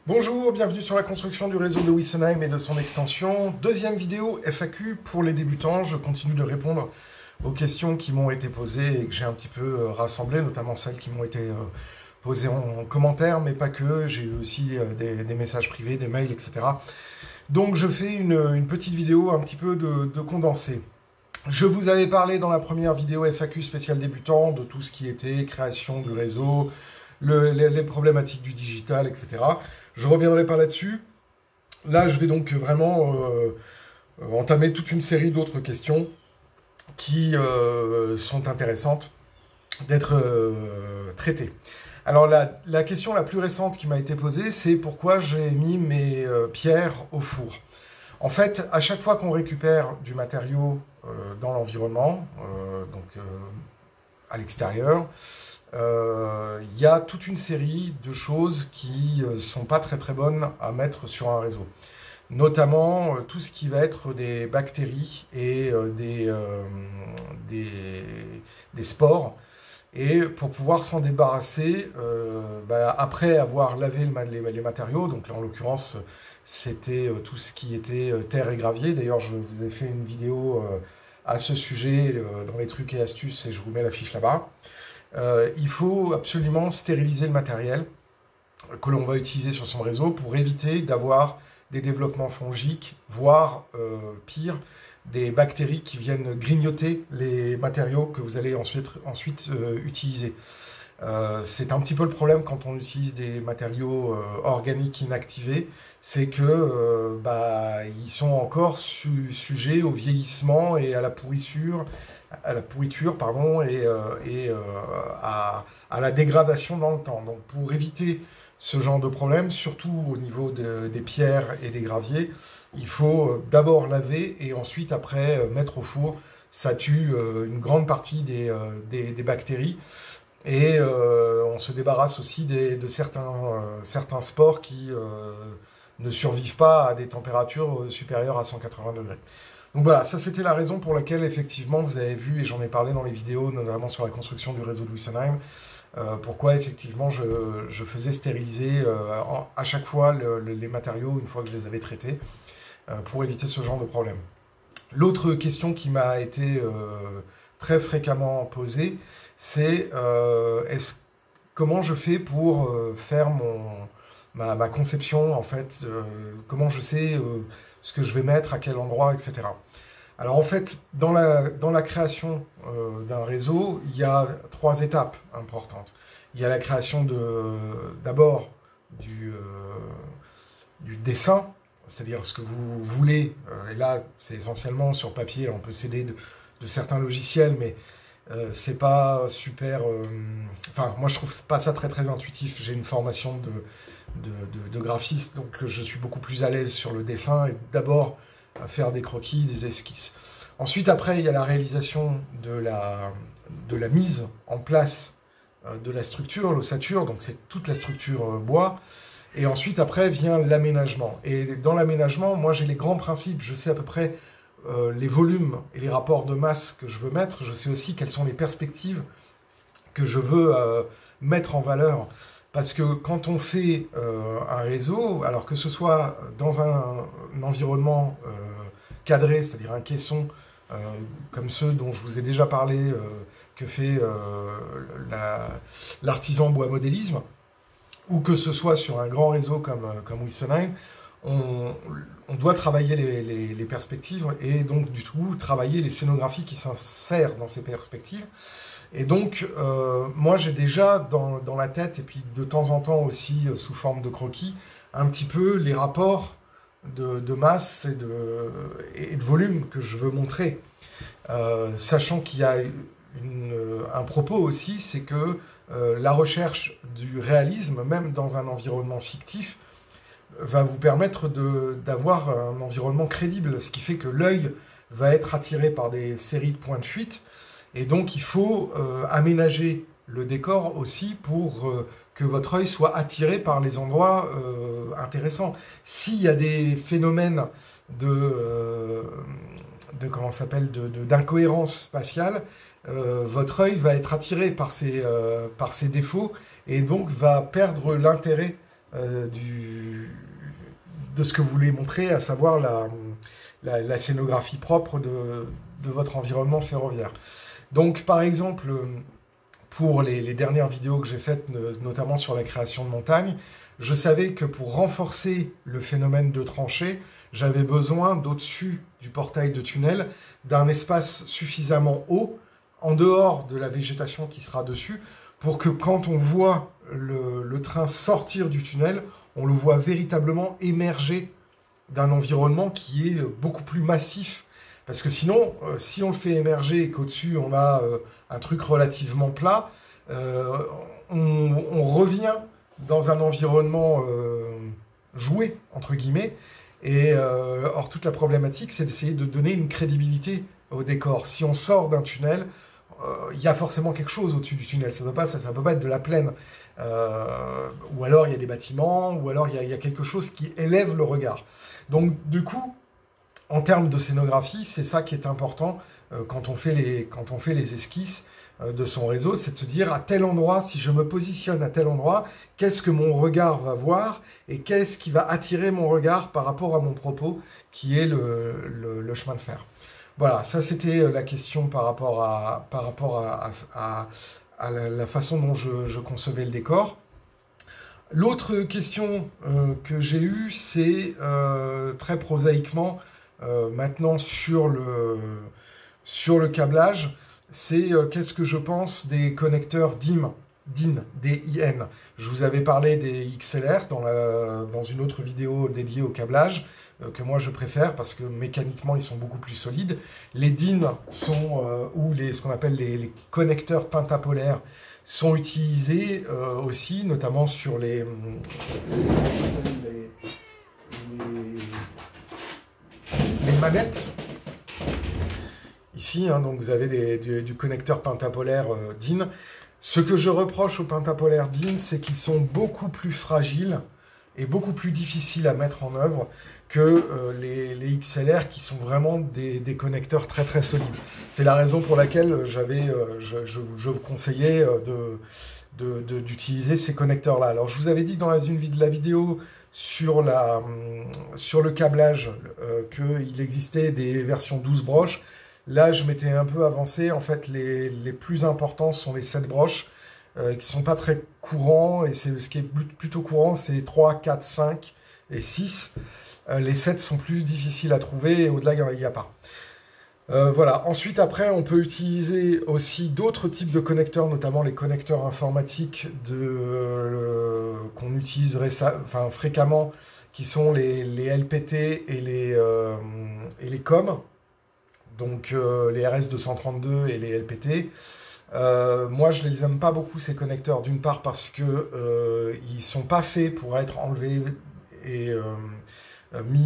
Bonjour, bienvenue sur la construction du réseau de Wessenheim et de son extension. Deuxième vidéo FAQ pour les débutants. Je continue de répondre aux questions qui m'ont été posées et que j'ai un petit peu rassemblées, notamment celles qui m'ont été posées en commentaire, mais pas que. J'ai eu aussi des messages privés, des mails, etc. Donc je fais une petite vidéo un petit peu de condensé. Je vous avais parlé dans la première vidéo FAQ spéciale débutant de tout ce qui était création du réseau, les problématiques du digital, etc. Je reviendrai pas là-dessus. Là, je vais donc vraiment entamer toute une série d'autres questions qui sont intéressantes d'être traitées. Alors, la question la plus récente qui m'a été posée, c'est pourquoi j'ai mis mes pierres au four. En fait, à chaque fois qu'on récupère du matériau dans l'environnement, à l'extérieur, il y a toute une série de choses qui sont pas très très bonnes à mettre sur un réseau. Notamment tout ce qui va être des bactéries et des spores. Et pour pouvoir s'en débarrasser, après avoir lavé les matériaux, donc là en l'occurrence c'était tout ce qui était terre et gravier. D'ailleurs je vous ai fait une vidéo à ce sujet dans les trucs et astuces et je vous mets la fiche là-bas. Il faut absolument stériliser le matériel que l'on va utiliser sur son réseau pour éviter d'avoir des développements fongiques, voire pire, des bactéries qui viennent grignoter les matériaux que vous allez ensuite utiliser. C'est un petit peu le problème quand on utilise des matériaux organiques inactivés, c'est que ils sont encore sujets au vieillissement et à la pourriture, et à la dégradation dans le temps. Donc pour éviter ce genre de problème, surtout au niveau des pierres et des graviers, il faut d'abord laver et ensuite après mettre au four. Ça tue une grande partie des bactéries et on se débarrasse aussi de certains spores qui ne survivent pas à des températures supérieures à 180 degrés. Donc voilà, ça c'était la raison pour laquelle effectivement vous avez vu, et j'en ai parlé dans les vidéos, notamment sur la construction du réseau de Wessenheim, pourquoi effectivement je faisais stériliser à chaque fois les matériaux une fois que je les avais traités, pour éviter ce genre de problème. L'autre question qui m'a été très fréquemment posée, c'est comment je fais pour faire ma conception, en fait, comment je sais ce que je vais mettre, à quel endroit, etc. Alors en fait, dans la création d'un réseau, il y a 3 étapes importantes. Il y a la création d'abord du dessin, c'est-à-dire ce que vous voulez, et là c'est essentiellement sur papier, on peut s'aider de certains logiciels, mais c'est pas super... Enfin, moi je trouve pas ça très très intuitif. J'ai une formation de graphiste, donc je suis beaucoup plus à l'aise sur le dessin, et d'abord faire des croquis, des esquisses. Ensuite, après, il y a la réalisation de la mise en place de la structure, l'ossature, donc c'est toute la structure bois. Et ensuite, après, vient l'aménagement. Et dans l'aménagement, moi, j'ai les grands principes. Je sais à peu près les volumes et les rapports de masse que je veux mettre. Je sais aussi quelles sont les perspectives que je veux mettre en valeur. Parce que quand on fait un réseau, alors que ce soit dans un environnement cadré, c'est-à-dire un caisson, comme ceux dont je vous ai déjà parlé, que fait l'artisan bois modélisme, ou que ce soit sur un grand réseau comme Wessenheim, on doit travailler les perspectives et donc du coup travailler les scénographies qui s'insèrent dans ces perspectives. Et donc moi j'ai déjà dans la tête, et puis de temps en temps aussi sous forme de croquis, un petit peu les rapports de masse et de volume que je veux montrer. Sachant qu'il y a un propos aussi, c'est que la recherche du réalisme, même dans un environnement fictif, va vous permettre d'avoir un environnement crédible, ce qui fait que l'œil va être attiré par des séries de points de fuite, et donc il faut aménager le décor aussi pour que votre œil soit attiré par les endroits intéressants. S'il y a des phénomènes d'incohérence spatiale, votre œil va être attiré par ces défauts et donc va perdre l'intérêt de ce que vous voulez montrer, à savoir la scénographie propre de votre environnement ferroviaire. Donc, par exemple, pour les dernières vidéos que j'ai faites, notamment sur la création de montagnes, je savais que pour renforcer le phénomène de tranchée, j'avais besoin, d'au-dessus du portail de tunnel, d'un espace suffisamment haut, en dehors de la végétation qui sera dessus, pour que quand on voit le train sortir du tunnel, on le voit véritablement émerger d'un environnement qui est beaucoup plus massif. Parce que sinon, si on le fait émerger et qu'au-dessus on a un truc relativement plat, on revient dans un environnement joué, entre guillemets. Et or, toute la problématique, c'est d'essayer de donner une crédibilité au décor. Si on sort d'un tunnel, il y a forcément quelque chose au-dessus du tunnel. Ça peut pas être de la plaine. Ou alors il y a des bâtiments, ou alors il y a quelque chose qui élève le regard. Donc du coup, en termes de scénographie, c'est ça qui est important quand on fait les esquisses de son réseau, c'est de se dire à tel endroit, si je me positionne à tel endroit, qu'est-ce que mon regard va voir et qu'est-ce qui va attirer mon regard par rapport à mon propos, qui est le chemin de fer. Voilà, ça c'était la question par rapport à la façon dont je concevais le décor. L'autre question que j'ai eue, c'est très prosaïquement, maintenant sur le câblage, c'est qu'est-ce que je pense des connecteurs DIN. D-I-N. Je vous avais parlé des XLR dans une autre vidéo dédiée au câblage, que moi je préfère parce que mécaniquement ils sont beaucoup plus solides. Les DIN sont, ou ce qu'on appelle les connecteurs pentapolaires, sont utilisés aussi, notamment sur les manettes. Ici, hein, donc vous avez du connecteur pentapolaire DIN. Ce que je reproche aux pentapolaires DIN, c'est qu'ils sont beaucoup plus fragiles et beaucoup plus difficiles à mettre en œuvre que les XLR qui sont vraiment des connecteurs très très solides. C'est la raison pour laquelle je vous conseillais d'utiliser ces connecteurs-là. Alors je vous avais dit dans la vidéo sur le câblage qu'il existait des versions 12 broches. Là, je m'étais un peu avancé. En fait, les plus importants sont les 7 broches, qui ne sont pas très courants. Et ce qui est plutôt courant, c'est 3, 4, 5 et 6. Les 7 sont plus difficiles à trouver et au-delà, il n'y a pas. Voilà. Ensuite, après, on peut utiliser aussi d'autres types de connecteurs, notamment les connecteurs informatiques qu'on utilise fréquemment, qui sont les LPT et les COM. Donc les RS232 et les LPT. Moi, je ne les aime pas beaucoup, ces connecteurs, d'une part parce qu'ils ne sont pas faits pour être enlevés et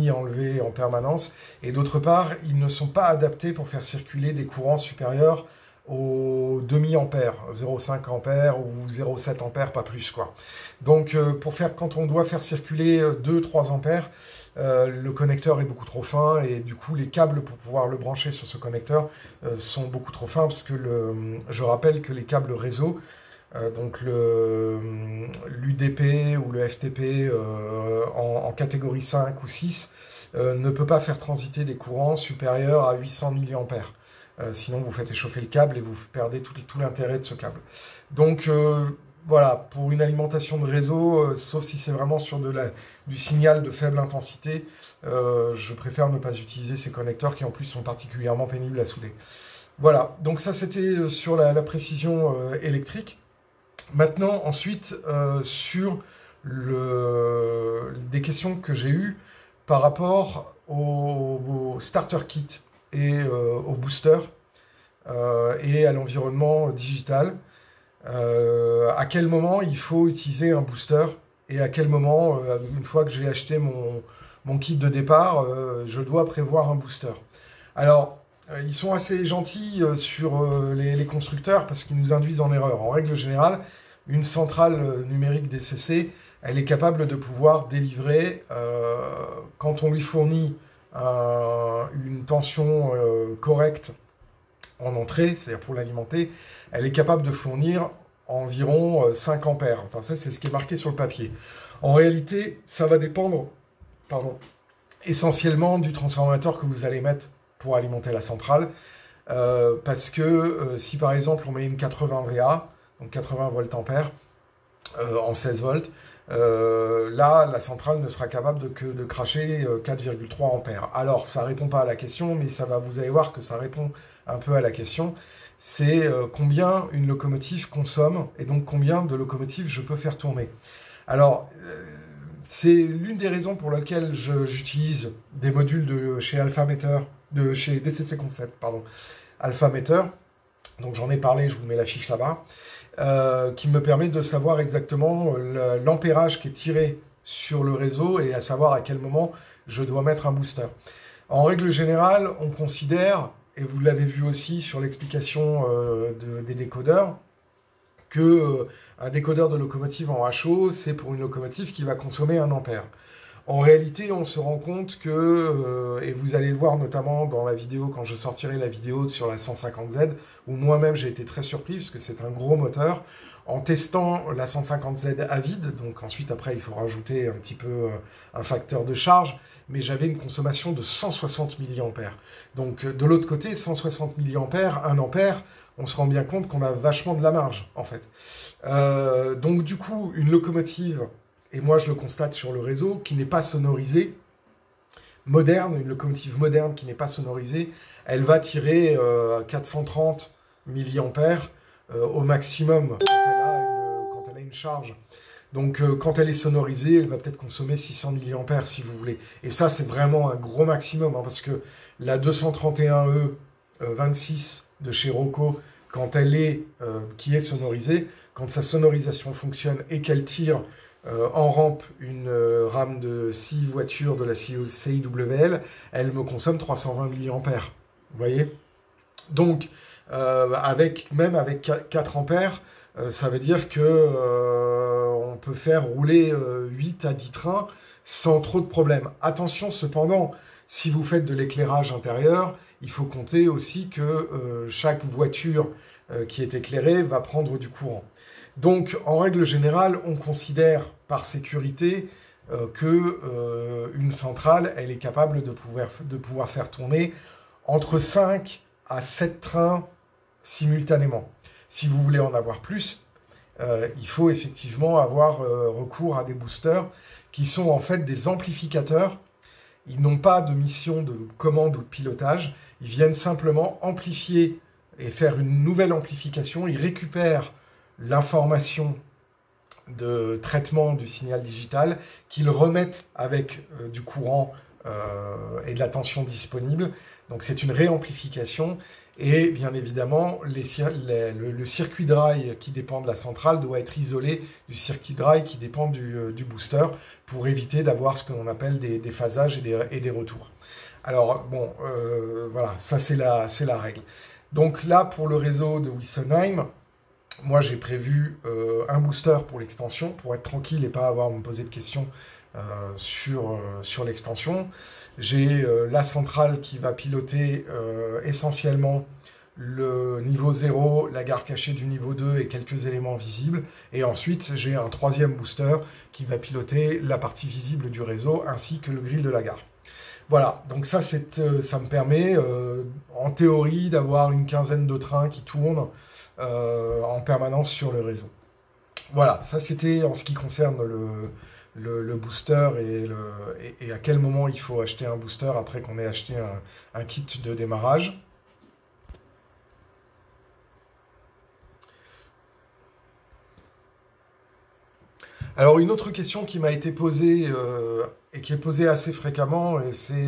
enlevés en permanence, et d'autre part, ils ne sont pas adaptés pour faire circuler des courants supérieurs aux demi-ampères, 0,5 ampères ou 0,7 ampères, pas plus, quoi. Donc, quand on doit faire circuler 2-3 ampères, le connecteur est beaucoup trop fin et du coup les câbles pour pouvoir le brancher sur ce connecteur sont beaucoup trop fins, parce que je rappelle que les câbles réseau, donc l'UDP ou le FTP en catégorie 5 ou 6 ne peut pas faire transiter des courants supérieurs à 800 mA. Sinon vous faites échauffer le câble et vous perdez tout l'intérêt de ce câble. Donc voilà, pour une alimentation de réseau, sauf si c'est vraiment sur du signal de faible intensité, je préfère ne pas utiliser ces connecteurs qui en plus sont particulièrement pénibles à souder. Voilà, donc ça c'était sur la précision électrique. Maintenant, ensuite, sur des questions que j'ai eues par rapport au starter kit et au booster et à l'environnement digital. À quel moment il faut utiliser un booster et à quel moment, une fois que j'ai acheté mon kit de départ, je dois prévoir un booster. Alors, ils sont assez gentils sur les constructeurs parce qu'ils nous induisent en erreur. En règle générale, une centrale numérique DCC, elle est capable de pouvoir délivrer, quand on lui fournit une tension correcte en entrée, c'est-à-dire pour l'alimenter, elle est capable de fournir environ 5 ampères. Enfin, ça, c'est ce qui est marqué sur le papier. En réalité, ça va dépendre pardon, essentiellement du transformateur que vous allez mettre pour alimenter la centrale. Parce que si par exemple on met une 80 VA, donc 80 volts ampères, en 16 volts, là la centrale ne sera capable que de cracher 4,3 ampères. Alors ça répond pas à la question, mais vous allez voir que ça répond un peu à la question. C'est combien une locomotive consomme, et donc combien de locomotives je peux faire tourner. Alors, c'est l'une des raisons pour lesquelles j'utilise des modules de chez Alphameter, de chez DCC Concept, pardon, Alphameter. Donc j'en ai parlé, je vous mets la fiche là-bas, qui me permet de savoir exactement l'ampérage qui est tiré sur le réseau et à savoir à quel moment je dois mettre un booster. En règle générale, on considère, et vous l'avez vu aussi sur l'explication des décodeurs, que un décodeur de locomotive en HO, c'est pour une locomotive qui va consommer 1 ampère. En réalité, on se rend compte que, et vous allez le voir notamment dans la vidéo, quand je sortirai la vidéo sur la 150Z, où moi-même j'ai été très surpris, parce que c'est un gros moteur, en testant la 150Z à vide, donc ensuite après il faut rajouter un petit peu un facteur de charge, mais j'avais une consommation de 160 mA. Donc de l'autre côté, 160 mA, 1 ampère, on se rend bien compte qu'on a vachement de la marge, en fait. Donc du coup, une locomotive, et moi je le constate sur le réseau, qui n'est pas sonorisée, moderne, une locomotive moderne qui n'est pas sonorisée, elle va tirer 430 mA au maximum quand elle a une charge. Donc quand elle est sonorisée, elle va peut-être consommer 600 mA si vous voulez. Et ça, c'est vraiment un gros maximum, hein, parce que la 231E 26 de chez Rocco, quand elle est, qui est sonorisée, quand sa sonorisation fonctionne et qu'elle tire en rampe une rame de 6 voitures de la CIWL, elle me consomme 320 mA. Vous voyez? Donc, même avec 4 ampères, ça veut dire que on peut faire rouler 8 à 10 trains sans trop de problèmes. Attention cependant, si vous faites de l'éclairage intérieur, il faut compter aussi que chaque voiture qui est éclairée va prendre du courant. Donc, en règle générale, on considère par sécurité qu'une centrale, elle est capable de pouvoir faire tourner entre 5 à 7 trains simultanément. Si vous voulez en avoir plus, il faut effectivement avoir recours à des boosters qui sont en fait des amplificateurs. Ils n'ont pas de mission de commande ou de pilotage. Ils viennent simplement amplifier et faire une nouvelle amplification. Ils récupèrent l'information de traitement du signal digital qu'ils remettent avec du courant et de la tension disponible. Donc c'est une réamplification. Et bien évidemment, le circuit de rail qui dépend de la centrale doit être isolé du circuit de rail qui dépend du booster pour éviter d'avoir ce que l'on appelle des phasages et des retours. Alors bon, voilà, ça c'est la règle. Donc là, pour le réseau de Wessenheim, moi j'ai prévu un booster pour l'extension, pour être tranquille et pas avoir à me poser de questions sur l'extension. J'ai la centrale qui va piloter essentiellement le niveau 0, la gare cachée du niveau 2 et quelques éléments visibles. Et ensuite, j'ai un troisième booster qui va piloter la partie visible du réseau ainsi que le grill de la gare. Voilà, donc ça me permet en théorie d'avoir une quinzaine de trains qui tournent en permanence sur le réseau. Voilà, ça c'était en ce qui concerne le booster et à quel moment il faut acheter un booster après qu'on ait acheté un kit de démarrage. Alors une autre question qui m'a été posée et qui est posée assez fréquemment, et c'est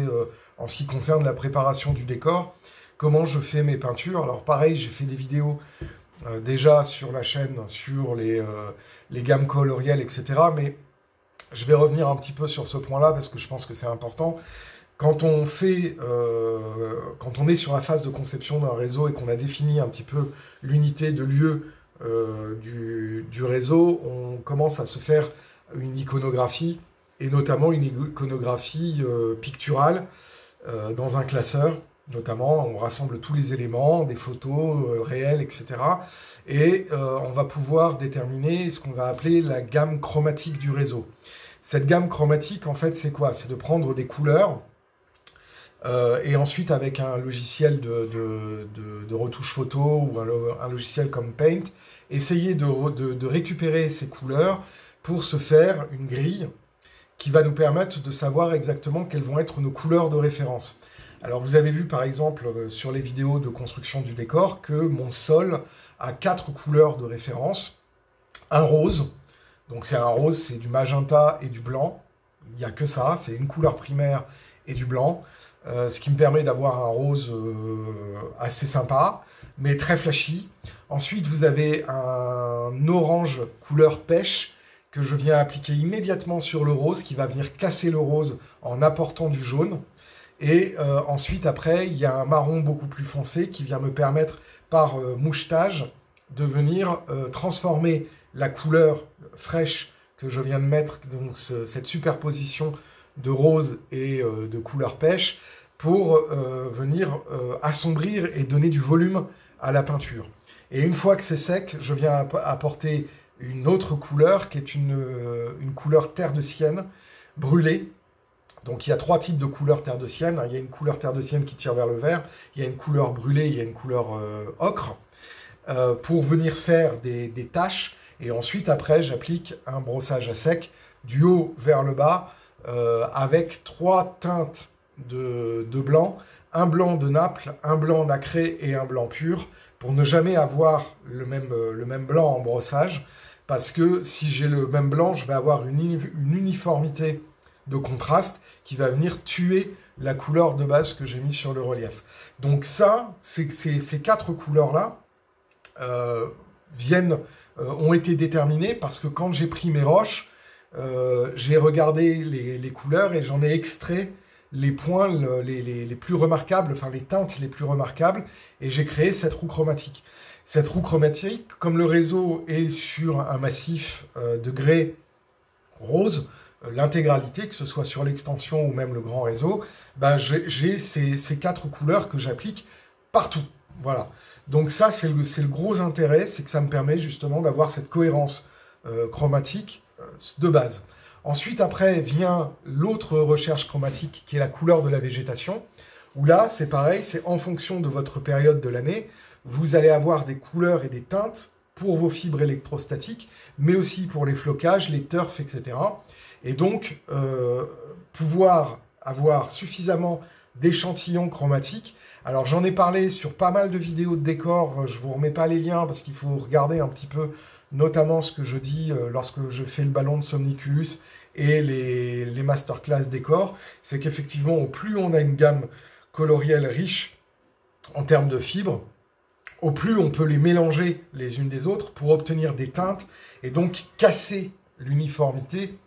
en ce qui concerne la préparation du décor, comment je fais mes peintures. Alors pareil, j'ai fait des vidéos déjà sur la chaîne, sur les gammes colorielles, etc. Mais je vais revenir un petit peu sur ce point-là parce que je pense que c'est important. Quand on est sur la phase de conception d'un réseau et qu'on a défini un petit peu l'unité de lieu du réseau, on commence à se faire une iconographie, et notamment une iconographie picturale dans un classeur. Notamment, on rassemble tous les éléments, des photos réelles, etc. Et on va pouvoir déterminer ce qu'on va appeler la gamme chromatique du réseau. Cette gamme chromatique, en fait, c'est quoi? C'est de prendre des couleurs et ensuite, avec un logiciel de retouche photo ou un logiciel comme Paint, essayer de récupérer ces couleurs pour se faire une grille qui va nous permettre de savoir exactement quelles vont être nos couleurs de référence. Alors, vous avez vu, par exemple, sur les vidéos de construction du décor, que mon sol a 4 couleurs de référence. Un rose, donc c'est un rose, c'est du magenta et du blanc. Il n'y a que ça, c'est une couleur primaire et du blanc. Ce qui me permet d'avoir un rose assez sympa, mais très flashy. Ensuite, vous avez un orange couleur pêche que je viens appliquer immédiatement sur le rose, qui va venir casser le rose en apportant du jaune. Et ensuite, après, il y a un marron beaucoup plus foncé qui vient me permettre, par mouchetage, de venir transformer la couleur fraîche que je viens de mettre, donc cette superposition de rose et de couleur pêche, pour venir assombrir et donner du volume à la peinture. Et une fois que c'est sec, je viens apporter une autre couleur qui est une couleur terre de sienne brûlée. Donc il y a 3 types de couleurs terre de sienne. Il y a une couleur terre de sienne qui tire vers le vert, il y a une couleur brûlée, il y a une couleur ocre, pour venir faire des taches. Et ensuite, après, j'applique un brossage à sec du haut vers le bas, avec 3 teintes de blanc, un blanc de Naples, un blanc nacré et un blanc pur, pour ne jamais avoir le même blanc en brossage, parce que si j'ai le même blanc, je vais avoir une uniformité de contraste qui va venir tuer la couleur de base que j'ai mis sur le relief. Donc ça, ces 4 couleurs-là ont été déterminées parce que quand j'ai pris mes roches, j'ai regardé les couleurs et j'en ai extrait les points les plus remarquables, enfin les teintes les plus remarquables, et j'ai créé cette roue chromatique. Cette roue chromatique, comme le réseau est sur un massif de grès rose, l'intégralité, que ce soit sur l'extension ou même le grand réseau, ben j'ai ces 4 couleurs que j'applique partout. Voilà. Donc ça, c'est le gros intérêt, c'est que ça me permet justement d'avoir cette cohérence chromatique de base. Ensuite, après, vient l'autre recherche chromatique qui est la couleur de la végétation, où là, c'est pareil, c'est en fonction de votre période de l'année, vous allez avoir des couleurs et des teintes pour vos fibres électrostatiques, mais aussi pour les flocages, les turfs, etc. Et donc, pouvoir avoir suffisamment d'échantillons chromatiques. Alors, j'en ai parlé sur pas mal de vidéos de décor, je ne vous remets pas les liens parce qu'il faut regarder un petit peu, notamment ce que je dis lorsque je fais le ballon de Somniculus et les masterclass décor, c'est qu'effectivement, au plus on a une gamme colorielle riche en termes de fibres, au plus on peut les mélanger les unes des autres pour obtenir des teintes et donc casser l'uniformité,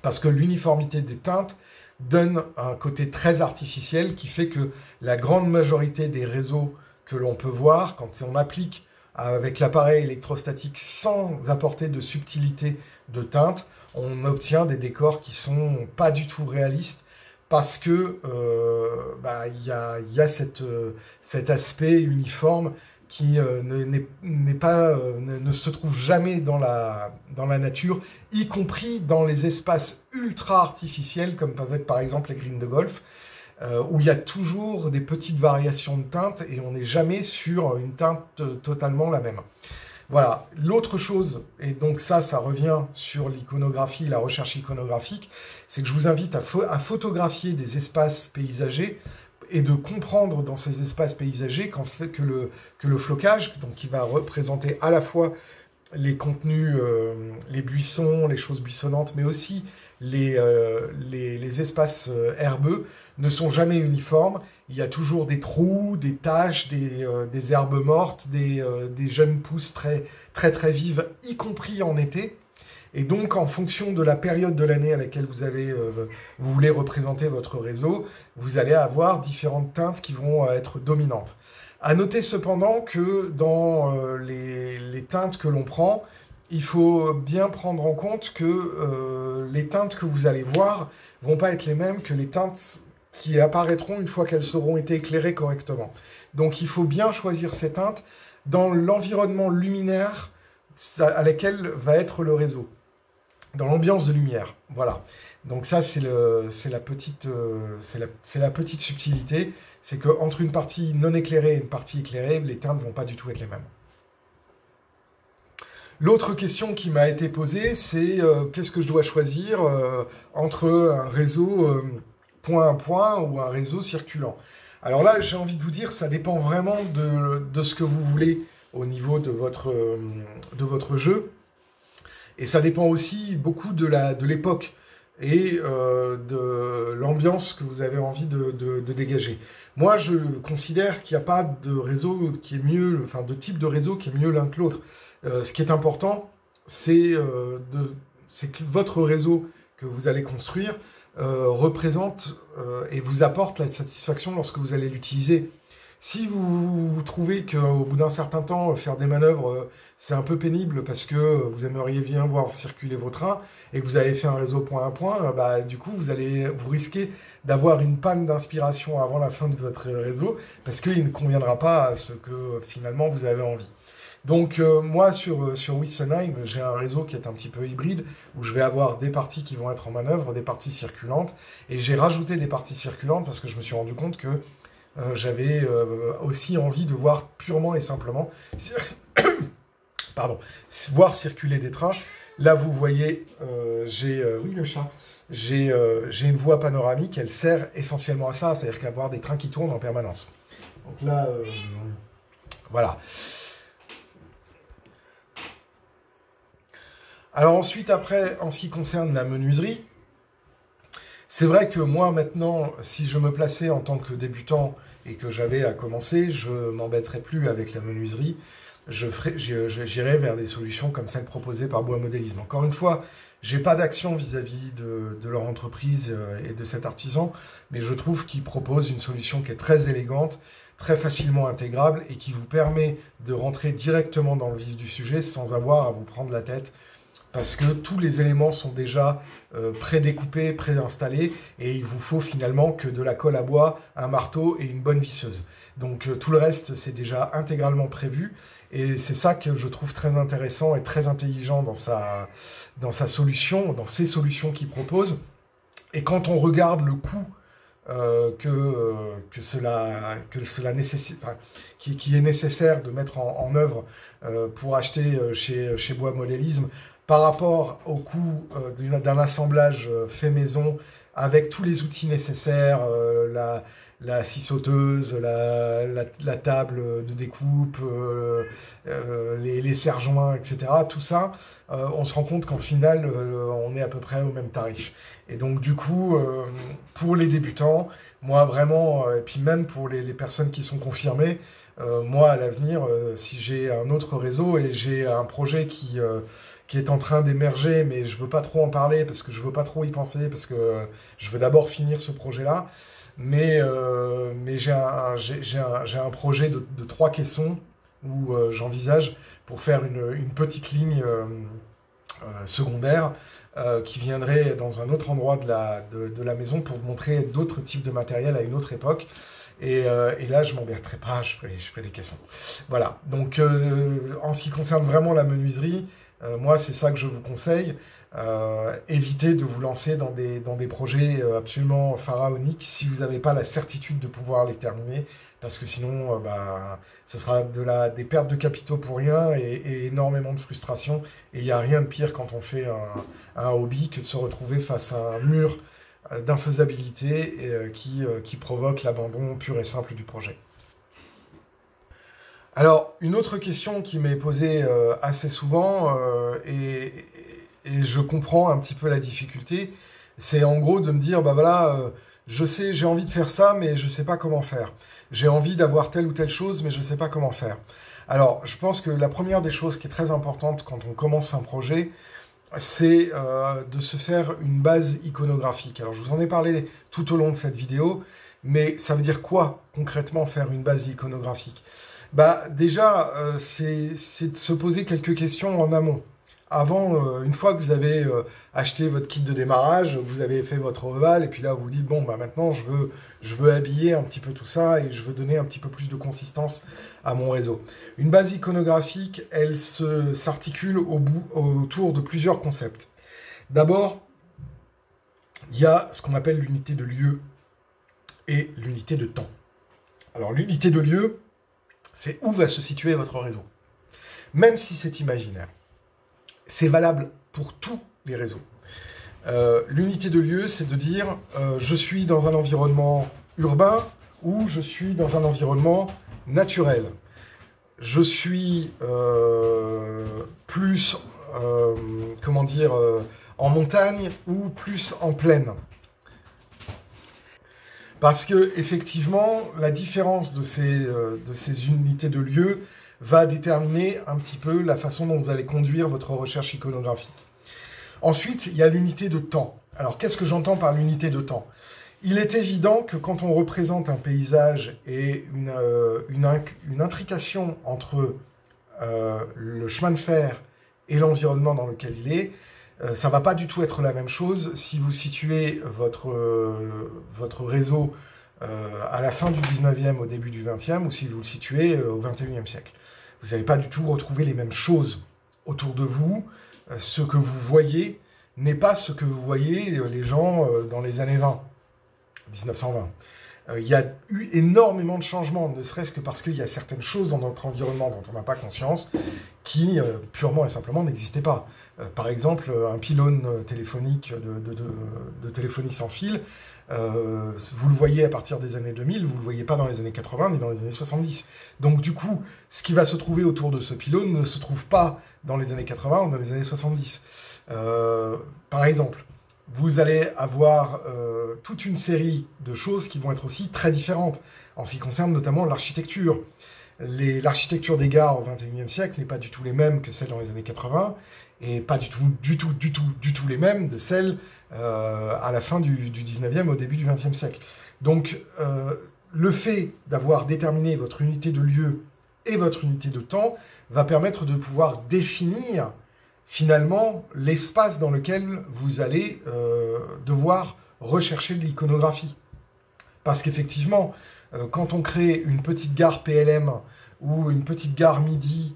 parce que l'uniformité des teintes donne un côté très artificiel qui fait que la grande majorité des réseaux que l'on peut voir, quand on applique avec l'appareil électrostatique sans apporter de subtilité de teinte, on obtient des décors qui sont pas du tout réalistes parce que y a cet aspect uniforme qui ne se trouve jamais dans la nature, y compris dans les espaces ultra artificiels, comme peuvent être par exemple les greens de golf, où il y a toujours des petites variations de teintes et on n'est jamais sur une teinte totalement la même. Voilà. L'autre chose, et donc ça revient sur l'iconographie, la recherche iconographique, c'est que je vous invite à photographier des espaces paysagers et de comprendre dans ces espaces paysagers que le flocage, donc qui va représenter à la fois les contenus, les buissons, les choses buissonnantes, mais aussi les espaces herbeux, ne sont jamais uniformes. Il y a toujours des trous, des taches, des herbes mortes, des jeunes pousses très, très, très vives, y compris en été. Et donc, en fonction de la période de l'année à laquelle vous voulez représenter votre réseau, vous allez avoir différentes teintes qui vont être dominantes. À noter cependant que dans les teintes que l'on prend, il faut bien prendre en compte que les teintes que vous allez voir ne vont pas être les mêmes que les teintes qui apparaîtront une fois qu'elles auront été éclairées correctement. Donc il faut bien choisir ces teintes dans l'environnement luminaire à laquelle va être le réseau. dans l'ambiance de lumière. Voilà. Donc ça, c'est la petite subtilité. C'est qu'entre une partie non éclairée et une partie éclairée, les teintes ne vont pas du tout être les mêmes. L'autre question qui m'a été posée, c'est qu'est-ce que je dois choisir entre un réseau point à point ou un réseau circulant. Alors là, j'ai envie de vous dire, ça dépend vraiment de ce que vous voulez au niveau de votre jeu. Et ça dépend aussi beaucoup de l'époque et de l'ambiance que vous avez envie de dégager. Moi, je considère qu'il n'y a pas de réseau qui est mieux, enfin de type de réseau qui est mieux l'un que l'autre. Ce qui est important, c'est que votre réseau que vous allez construire représente et vous apporte la satisfaction lorsque vous allez l'utiliser. Si vous trouvez qu'au bout d'un certain temps, faire des manœuvres, c'est un peu pénible parce que vous aimeriez bien voir circuler vos trains et que vous avez fait un réseau point à point, bah, du coup, vous risquez d'avoir une panne d'inspiration avant la fin de votre réseau parce qu'il ne conviendra pas à ce que finalement vous avez envie. Donc moi, sur Witzenheim, j'ai un réseau qui est un petit peu hybride, où je vais avoir des parties qui vont être en manœuvre, des parties circulantes, et j'ai rajouté des parties circulantes parce que je me suis rendu compte que j'avais aussi envie de voir purement et simplement voir circuler des trains. Là, vous voyez, oui, le chat. J'ai une voie panoramique, elle sert essentiellement à ça, c'est-à-dire qu'à voir des trains qui tournent en permanence. Donc là, voilà. Alors ensuite, après, en ce qui concerne la menuiserie, c'est vrai que moi, maintenant, si je me plaçais en tant que débutant et que j'avais à commencer, je ne m'embêterais plus avec la menuiserie. J'irais vers des solutions comme celles proposées par Bois Modélisme. Encore une fois, je n'ai pas d'action vis-à-vis de leur entreprise et de cet artisan, mais je trouve qu'ils proposent une solution qui est très élégante, très facilement intégrable et qui vous permet de rentrer directement dans le vif du sujet sans avoir à vous prendre la tête, parce que tous les éléments sont déjà prédécoupés, préinstallés, et il vous faut finalement que de la colle à bois, un marteau et une bonne visseuse. Donc tout le reste, c'est déjà intégralement prévu, et c'est ça que je trouve très intéressant et très intelligent dans sa solution, dans ces solutions qu'il propose. Et quand on regarde le coût que cela nécessite, enfin, qui est nécessaire de mettre en œuvre pour acheter chez Bois Modélisme, par rapport au coût d'un assemblage fait maison, avec tous les outils nécessaires, la scie sauteuse, la table de découpe, les serre-joints, etc. Tout ça, on se rend compte qu'en final, on est à peu près au même tarif. Et donc du coup, pour les débutants, moi vraiment, et puis même pour les personnes qui sont confirmées, moi à l'avenir, si j'ai un autre réseau et j'ai un projet qui est en train d'émerger, mais je veux pas trop en parler parce que je veux pas trop y penser, parce que je veux d'abord finir ce projet-là. Mais j'ai un projet de 3 caissons où j'envisage pour faire une petite ligne secondaire qui viendrait dans un autre endroit de la maison pour montrer d'autres types de matériel à une autre époque. Et là, je ne m'embêterai pas, je ferai des caissons. Voilà, donc en ce qui concerne vraiment la menuiserie, moi, c'est ça que je vous conseille. Évitez de vous lancer dans des projets absolument pharaoniques si vous n'avez pas la certitude de pouvoir les terminer, parce que sinon, ce sera des pertes de capitaux pour rien et énormément de frustration. Et il n'y a rien de pire quand on fait un hobby que de se retrouver face à un mur d'infaisabilité qui provoque l'abandon pur et simple du projet. Alors, une autre question qui m'est posée assez souvent, et je comprends un petit peu la difficulté, c'est en gros de me dire, bah voilà, je sais, j'ai envie de faire ça, mais je ne sais pas comment faire. J'ai envie d'avoir telle ou telle chose, mais je ne sais pas comment faire. Alors, je pense que la première des choses qui est très importante quand on commence un projet, c'est de se faire une base iconographique. Alors, je vous en ai parlé tout au long de cette vidéo, mais ça veut dire quoi, concrètement, faire une base iconographique? Bah, déjà, c'est de se poser quelques questions en amont. Avant, une fois que vous avez acheté votre kit de démarrage, vous avez fait votre ovale, et puis là, vous vous dites, bon, bah, maintenant, je veux habiller un petit peu tout ça, et je veux donner un petit peu plus de consistance à mon réseau. Une base iconographique, elle s'articule autour de plusieurs concepts. D'abord, il y a ce qu'on appelle l'unité de lieu et l'unité de temps. Alors l'unité de lieu, c'est où va se situer votre réseau. Même si c'est imaginaire. C'est valable pour tous les réseaux. L'unité de lieu, c'est de dire je suis dans un environnement urbain ou je suis dans un environnement naturel. Je suis plus, comment dire, en montagne ou plus en plaine. Parce que, effectivement, la différence de ces unités de lieu va déterminer un petit peu la façon dont vous allez conduire votre recherche iconographique. Ensuite, il y a l'unité de temps. Alors, qu'est-ce que j'entends par l'unité de temps? Il est évident que quand on représente un paysage et une intrication entre le chemin de fer et l'environnement dans lequel il est, ça ne va pas du tout être la même chose si vous situez votre réseau à la fin du 19e, au début du 20e, ou si vous le situez au 21e siècle. Vous n'allez pas du tout retrouver les mêmes choses autour de vous. Ce que vous voyez n'est pas ce que vous voyez les gens dans les années 1920. Il y a eu énormément de changements, ne serait-ce que parce qu'il y a certaines choses dans notre environnement dont on n'a pas conscience, qui purement et simplement n'existaient pas. Par exemple, un pylône téléphonique de téléphonie sans fil, vous le voyez à partir des années 2000, vous ne le voyez pas dans les années 80 ni dans les années 70. Donc du coup, ce qui va se trouver autour de ce pylône ne se trouve pas dans les années 80 ou dans les années 70. Par exemple, vous allez avoir toute une série de choses qui vont être aussi très différentes, en ce qui concerne notamment l'architecture. L'architecture des gares au XXIe siècle n'est pas du tout les mêmes que celle dans les années 80, et pas du tout les mêmes de celles à la fin du 19e, au début du 20e siècle. Donc, le fait d'avoir déterminé votre unité de lieu et votre unité de temps va permettre de pouvoir définir finalement l'espace dans lequel vous allez devoir rechercher de l'iconographie. Parce qu'effectivement, quand on crée une petite gare PLM ou une petite gare Midi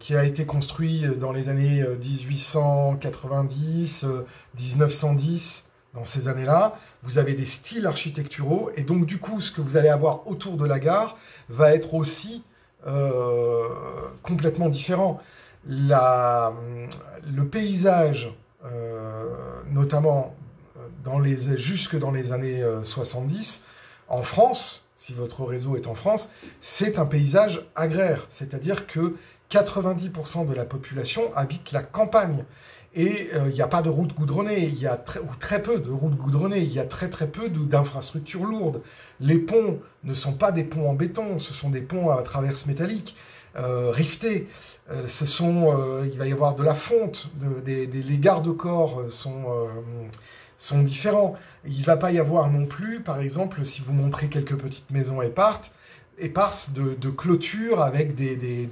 qui a été construite dans les années 1890, 1910, dans ces années-là, vous avez des styles architecturaux, et donc du coup, ce que vous allez avoir autour de la gare va être aussi complètement différent. Le paysage, notamment jusque dans les années 70, en France, si votre réseau est en France, c'est un paysage agraire, c'est-à-dire que 90% de la population habite la campagne. Et il n'y a pas de routes goudronnées, ou très peu de routes goudronnées, il y a très peu d'infrastructures lourdes. Les ponts ne sont pas des ponts en béton, ce sont des ponts à traverse métallique. Riftés, il va y avoir de la fonte, les garde-corps sont différents. Il ne va pas y avoir non plus, par exemple, si vous montrez quelques petites maisons éparses de clôtures avec des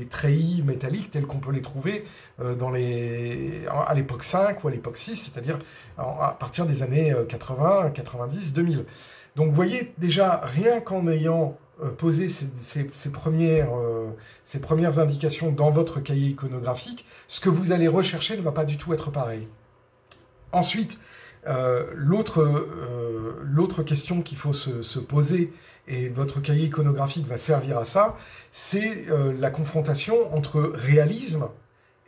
treillis métalliques tels qu'on peut les trouver à l'époque 5 ou à l'époque 6, c'est-à-dire à partir des années 80, 90, 2000. Donc vous voyez déjà, rien qu'en ayant poser ces premières indications dans votre cahier iconographique, ce que vous allez rechercher ne va pas du tout être pareil. Ensuite, l'autre question qu'il faut se poser, et votre cahier iconographique va servir à ça, c'est la confrontation entre réalisme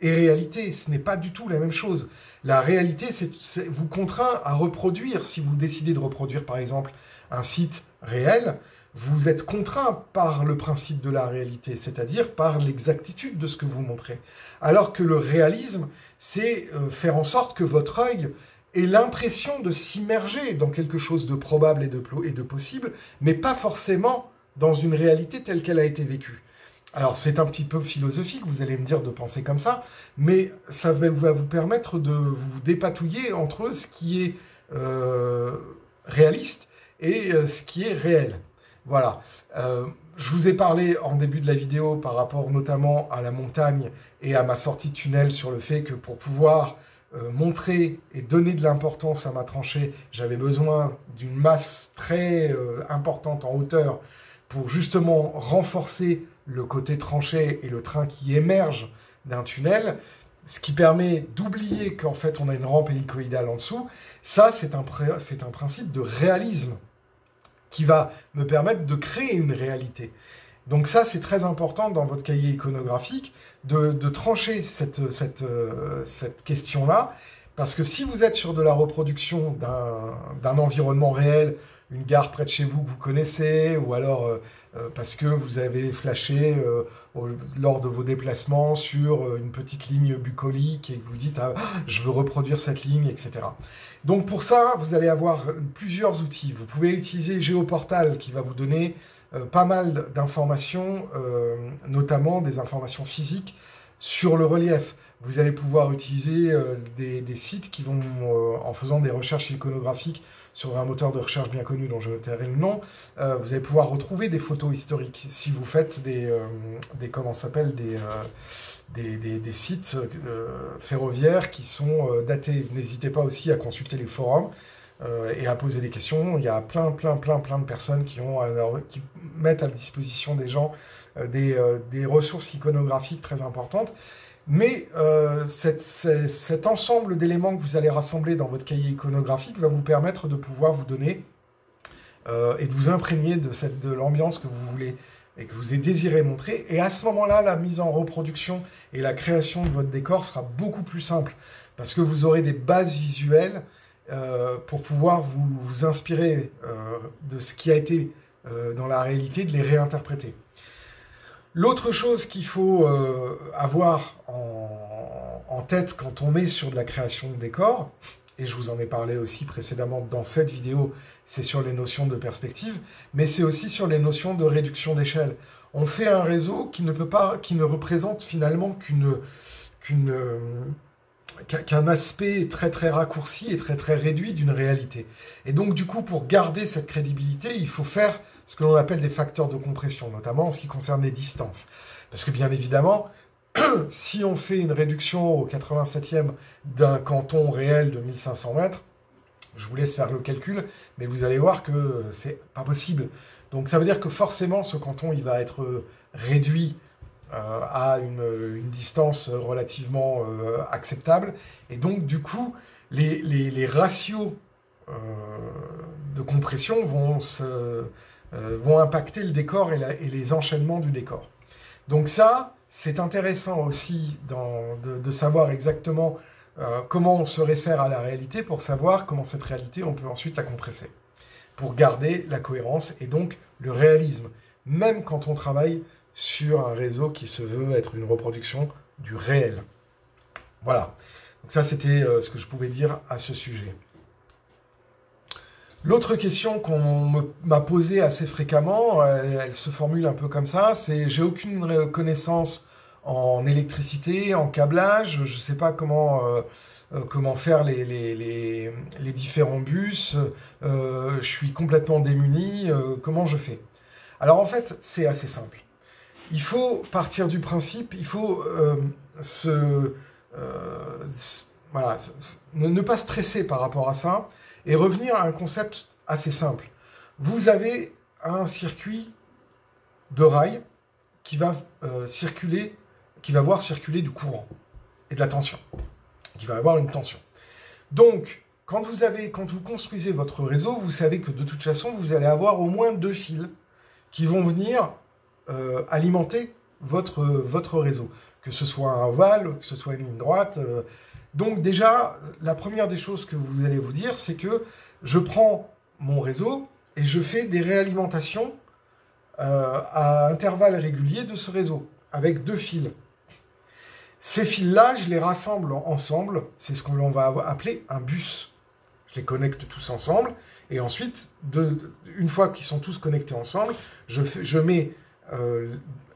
et réalité. Ce n'est pas du tout la même chose. La réalité, vous contraint à reproduire, si vous décidez de reproduire par exemple un site réel, vous êtes contraint par le principe de la réalité, c'est-à-dire par l'exactitude de ce que vous montrez. Alors que le réalisme, c'est faire en sorte que votre œil ait l'impression de s'immerger dans quelque chose de probable et de possible, mais pas forcément dans une réalité telle qu'elle a été vécue. Alors c'est un petit peu philosophique, vous allez me dire de penser comme ça, mais ça va vous permettre de vous dépatouiller entre ce qui est réaliste et ce qui est réel. Voilà, je vous ai parlé en début de la vidéo par rapport notamment à la montagne et à ma sortie de tunnel sur le fait que pour pouvoir montrer et donner de l'importance à ma tranchée, j'avais besoin d'une masse très importante en hauteur pour justement renforcer le côté tranchée et le train qui émerge d'un tunnel. ce qui permet d'oublier qu'en fait on a une rampe hélicoïdale en dessous. Ça, c'est un principe de réalisme qui va me permettre de créer une réalité. Donc ça, c'est très important dans votre cahier iconographique de trancher cette question-là, parce que si vous êtes sur de la reproduction d'un environnement réel, une gare près de chez vous que vous connaissez, ou alors parce que vous avez flashé lors de vos déplacements sur une petite ligne bucolique et que vous dites ah, je veux reproduire cette ligne, etc. Donc pour ça, vous allez avoir plusieurs outils. Vous pouvez utiliser Géoportal qui va vous donner pas mal d'informations, notamment des informations physiques sur le relief. Vous allez pouvoir utiliser des sites qui vont, en faisant des recherches iconographiques sur un moteur de recherche bien connu dont je tairai le nom, vous allez pouvoir retrouver des photos historiques. Si vous faites des sites ferroviaires qui sont datés, n'hésitez pas aussi à consulter les forums et à poser des questions. Il y a plein de personnes qui mettent à disposition des gens des ressources iconographiques très importantes. Mais cet ensemble d'éléments que vous allez rassembler dans votre cahier iconographique va vous permettre de pouvoir vous donner et de vous imprégner de l'ambiance que vous voulez et que vous désirez montrer. Et à ce moment-là, la mise en reproduction et la création de votre décor sera beaucoup plus simple parce que vous aurez des bases visuelles pour pouvoir vous inspirer de ce qui a été dans la réalité, de les réinterpréter. L'autre chose qu'il faut avoir en tête quand on est sur de la création de décors, et je vous en ai parlé aussi précédemment dans cette vidéo, c'est sur les notions de perspective, mais c'est aussi sur les notions de réduction d'échelle. On fait un réseau qui ne représente finalement qu'un aspect très raccourci et très réduit d'une réalité. Et donc du coup, pour garder cette crédibilité, il faut faire ce que l'on appelle des facteurs de compression, notamment en ce qui concerne les distances. Parce que bien évidemment, si on fait une réduction au 87e d'un canton réel de 1500 mètres, je vous laisse faire le calcul, mais vous allez voir que c'est pas possible. Donc ça veut dire que forcément, ce canton, il va être réduit à une distance relativement acceptable. Et donc, du coup, les ratios de compression vont impacter le décor et les enchaînements du décor. Donc ça, c'est intéressant aussi de savoir exactement comment on se réfère à la réalité pour savoir comment cette réalité, on peut ensuite la compresser, pour garder la cohérence et donc le réalisme, même quand on travaille sur un réseau qui se veut être une reproduction du réel. Voilà. Donc ça, c'était ce que je pouvais dire à ce sujet. L'autre question qu'on m'a posée assez fréquemment, elle se formule un peu comme ça, c'est « j'ai aucune connaissance en électricité, en câblage, je ne sais pas comment faire les différents bus, je suis complètement démuni, comment je fais ?» Alors en fait, c'est assez simple. Il faut partir du principe, il faut ne pas stresser par rapport à ça et revenir à un concept assez simple. Vous avez un circuit de rails qui va voir circuler du courant et de la tension, qui va avoir une tension. Donc, quand vous construisez votre réseau, vous savez que de toute façon, vous allez avoir au moins 2 fils qui vont venir alimenter votre réseau, que ce soit un ovale, que ce soit une ligne droite. Donc déjà, la première des choses que vous allez vous dire, c'est que je prends mon réseau et je fais des réalimentations à intervalles réguliers de ce réseau, avec 2 fils. Ces fils-là, je les rassemble ensemble, c'est ce qu'on va appeler un bus. Je les connecte tous ensemble, et ensuite, une fois qu'ils sont tous connectés ensemble, je mets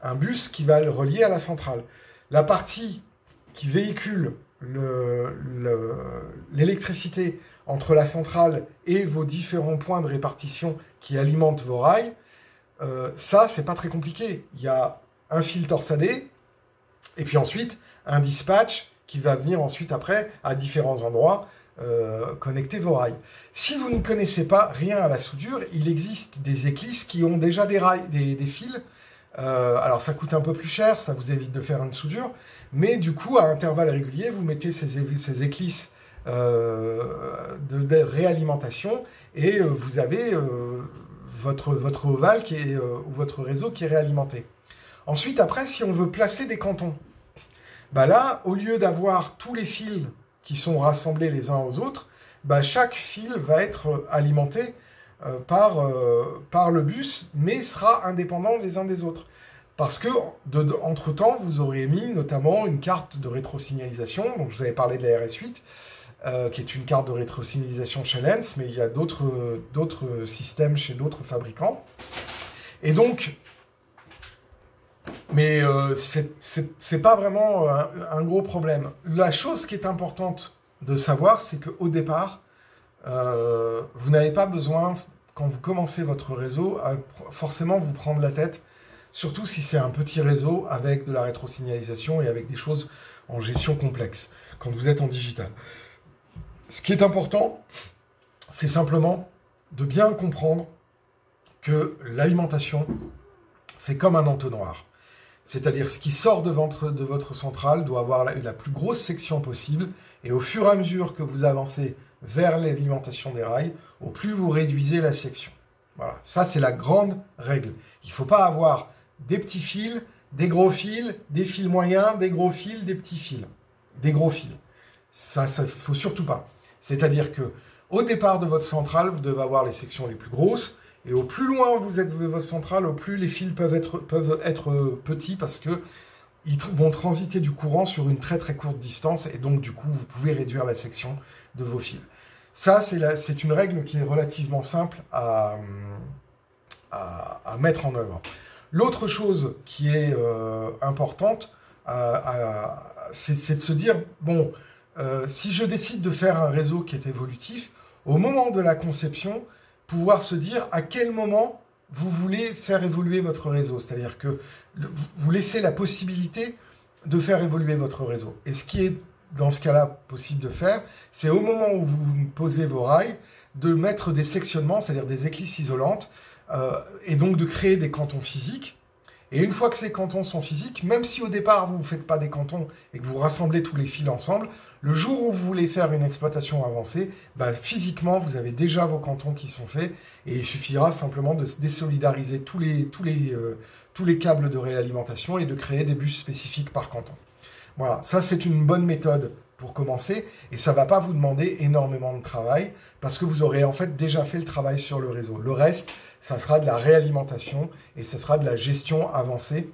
un bus qui va le relier à la centrale. La partie qui véhicule l'électricité entre la centrale et vos différents points de répartition qui alimentent vos rails, ça, c'est pas très compliqué. Il y a un fil torsadé, et puis ensuite, un dispatch qui va venir ensuite après, à différents endroits, connecter vos rails. Si vous ne connaissez pas rien à la soudure, il existe des éclisses qui ont déjà des fils Alors ça coûte un peu plus cher, ça vous évite de faire une soudure, mais du coup, à intervalles réguliers, vous mettez ces éclisses de réalimentation et vous avez votre ovale ou votre réseau qui est réalimenté. Ensuite, après, si on veut placer des cantons, bah là, au lieu d'avoir tous les fils qui sont rassemblés les uns aux autres, bah chaque fil va être alimenté par le bus, mais sera indépendant les uns des autres. Parce que, entre-temps, vous aurez mis notamment une carte de rétrosignalisation. Donc, je vous avais parlé de la RS8, qui est une carte de rétrosignalisation chez Lenz, mais il y a d'autres systèmes chez d'autres fabricants. Et donc, mais c'est pas vraiment un gros problème. La chose qui est importante de savoir, c'est qu'au départ, vous n'avez pas besoin, quand vous commencez votre réseau, à forcément vous prendre la tête, surtout si c'est un petit réseau avec de la rétrosignalisation et avec des choses en gestion complexe, quand vous êtes en digital. Ce qui est important, c'est simplement de bien comprendre que l'alimentation, c'est comme un entonnoir. C'est-à-dire ce qui sort de votre centrale doit avoir la plus grosse section possible, et au fur et à mesure que vous avancez vers l'alimentation des rails, au plus vous réduisez la section. Voilà, ça c'est la grande règle. Il ne faut pas avoir des petits fils, des gros fils, des fils moyens, des gros fils, des petits fils, des gros fils. Ça ne faut surtout pas. C'est-à-dire que au départ de votre centrale, vous devez avoir les sections les plus grosses, et au plus loin vous êtes de votre centrale, au plus les fils peuvent être petits, parce que ils vont transiter du courant sur une très très courte distance, et donc du coup vous pouvez réduire la section de vos fils. Ça, c'est une règle qui est relativement simple à mettre en œuvre. L'autre chose qui est importante, c'est de se dire, bon, si je décide de faire un réseau qui est évolutif, au moment de la conception, pouvoir se dire à quel moment vous voulez faire évoluer votre réseau. C'est-à-dire que vous laissez la possibilité de faire évoluer votre réseau. Et ce qui est, dans ce cas-là, possible de faire, c'est au moment où vous posez vos rails, de mettre des sectionnements, c'est-à-dire des éclisses isolantes, et donc de créer des cantons physiques. Et une fois que ces cantons sont physiques, même si au départ vous ne faites pas des cantons et que vous rassemblez tous les fils ensemble, le jour où vous voulez faire une exploitation avancée, bah, physiquement vous avez déjà vos cantons qui sont faits, et il suffira simplement de désolidariser tous les câbles de réalimentation et de créer des bus spécifiques par canton. Voilà, ça c'est une bonne méthode pour commencer, et ça ne va pas vous demander énormément de travail, parce que vous aurez en fait déjà fait le travail sur le réseau. Le reste, ça sera de la réalimentation, et ça sera de la gestion avancée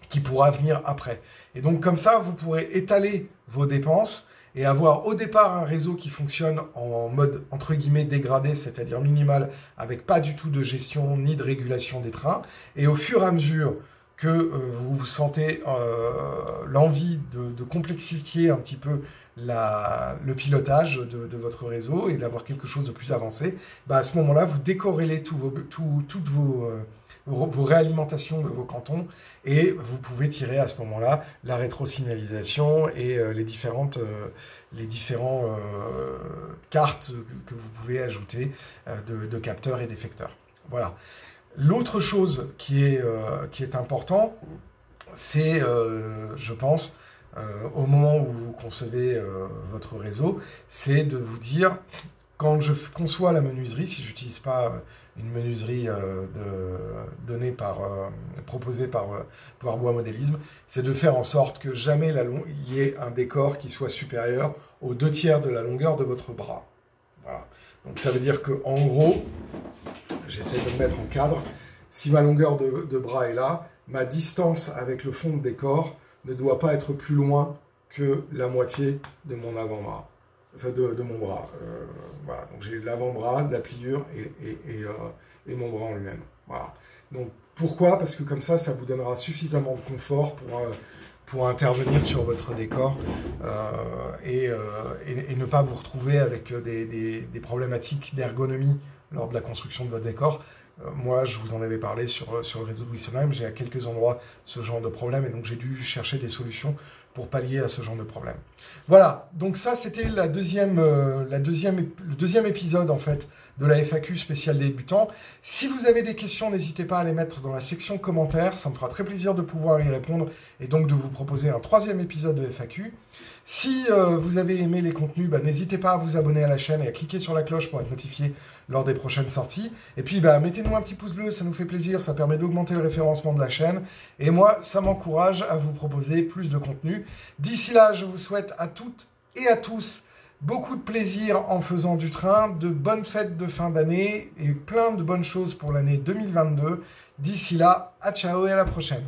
qui pourra venir après. Et donc comme ça, vous pourrez étaler vos dépenses, et avoir au départ un réseau qui fonctionne en mode entre guillemets dégradé, c'est-à-dire minimal, avec pas du tout de gestion ni de régulation des trains, et au fur et à mesure que vous sentez l'envie de complexifier un petit peu le pilotage de votre réseau et d'avoir quelque chose de plus avancé, bah à ce moment-là, vous décorrélez toutes vos réalimentations de vos cantons, et vous pouvez tirer à ce moment-là la rétrosignalisation et les différentes cartes que vous pouvez ajouter de capteurs et d'effecteurs. Voilà. L'autre chose qui est important, c'est, je pense, au moment où vous concevez votre réseau, c'est de vous dire, quand je conçois la menuiserie, si je n'utilise pas une menuiserie proposée par Bois Modélisme, c'est de faire en sorte que jamais il y ait un décor qui soit supérieur aux 2/3 de la longueur de votre bras. Voilà. Donc ça veut dire que, en gros, j'essaie de me mettre en cadre, si ma longueur de bras est là, ma distance avec le fond de décor ne doit pas être plus loin que la moitié de mon avant-bras. Enfin, de mon bras. Voilà. Donc j'ai l'avant-bras, la pliure et mon bras en lui-même. Voilà. Donc pourquoi? Parce que comme ça vous donnera suffisamment de confort pour intervenir sur votre décor et ne pas vous retrouver avec des problématiques d'ergonomie lors de la construction de votre décor. Moi, je vous en avais parlé sur le réseau de Wissem, j'ai à quelques endroits ce genre de problème, et donc j'ai dû chercher des solutions pour pallier à ce genre de problème. Voilà, donc ça c'était le deuxième épisode en fait de la FAQ spéciale débutants. Si vous avez des questions, n'hésitez pas à les mettre dans la section commentaires, ça me fera très plaisir de pouvoir y répondre et donc de vous proposer un 3e épisode de FAQ. Si vous avez aimé les contenus, n'hésitez pas à vous abonner à la chaîne et à cliquer sur la cloche pour être notifié lors des prochaines sorties. Et puis mettez-nous un petit pouce bleu, ça nous fait plaisir, ça permet d'augmenter le référencement de la chaîne. Et moi, ça m'encourage à vous proposer plus de contenu. D'ici là, je vous souhaite à toutes et à tous beaucoup de plaisir en faisant du train, de bonnes fêtes de fin d'année et plein de bonnes choses pour l'année 2022. D'ici là, à ciao et à la prochaine.